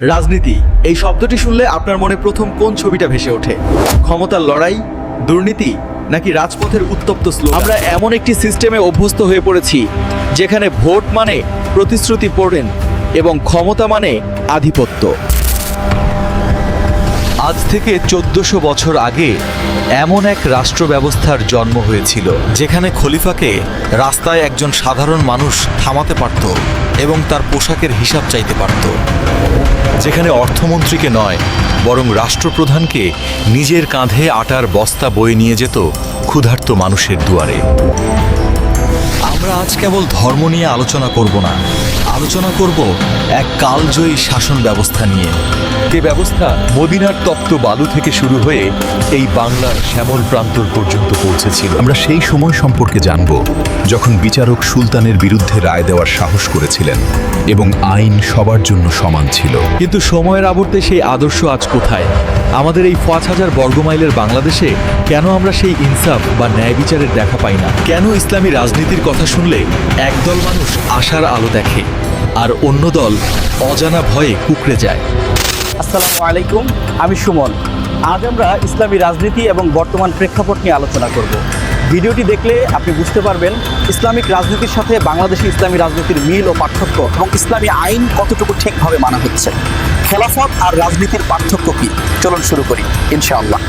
রাজনীতি এই শব্দটি শুনলে আপনার মনে প্রথম কোন ছবিটা ভেসে ওঠে? ক্ষমতার লড়াই, দুর্নীতি, নাকি রাজপথের উত্তপ্ত স্লোগান? আমরা এমন একটি সিস্টেমে অভ্যস্ত হয়ে পড়েছি যেখানে ভোট মানে প্রতিশ্রুতি পূরণ এবং ক্ষমতা মানে আধিপত্য। আজ থেকে 1400 বছর আগে এমন এক রাষ্ট্র ব্যবস্থার জন্ম হয়েছিল যেখানে খলিফাকে রাস্তায় একজন সাধারণ মানুষ থামাতে পারত এবং তার পোশাকের হিসাব চাইতে পারত। যেখানে অর্থমন্ত্রীকে নয় বরং রাষ্ট্রপ্রধানকে নিজের কাঁধে আটার বস্তা বয়ে নিয়ে যেত ক্ষুধার্ত মানুষের দুয়ারে। আমরা আজ কেবল ধর্ম নিয়ে আলোচনা করব না, আলোচনা করব এক কালজয়ী শাসন ব্যবস্থা নিয়ে। যে ব্যবস্থা মদিনার তপ্ত বালু থেকে শুরু হয়ে এই বাংলার শ্যামল প্রান্তর পর্যন্ত পৌঁছেছিল। আমরা সেই সময় সম্পর্কে জানব যখন বিচারক সুলতানের বিরুদ্ধে রায় দেওয়ার সাহস করেছিলেন এবং আইন সবার জন্য সমান ছিল। কিন্তু সময়ের আবর্তে সেই আদর্শ আজ কোথায়? আমাদের এই ৫,০০০ বর্গমাইলের বাংলাদেশে কেন আমরা সেই ইনসাফ বা ন্যায় বিচারের দেখা পাই না? কেন ইসলামী রাজনীতির কথা শুনলে একদল মানুষ আশার আলো দেখে আর অন্য দল অজানা ভয়ে কুঁকড়ে যায়? আসসালামু আলাইকুম, আমি সুমন। আজ আমরা ইসলামী রাজনীতি এবং বর্তমান প্রেক্ষাপট নিয়ে আলোচনা করব। ভিডিওটি দেখলে আপনি বুঝতে পারবেন ইসলামিক রাজনীতির সাথে বাংলাদেশি ইসলামী রাজনীতির মিল ও পার্থক্য এবং ইসলামী আইন কতটুকু ঠিকভাবে মানা হচ্ছে। খেলাফত আর রাজনীতির পার্থক্য কী? চলুন শুরু করি ইনশাআল্লাহ।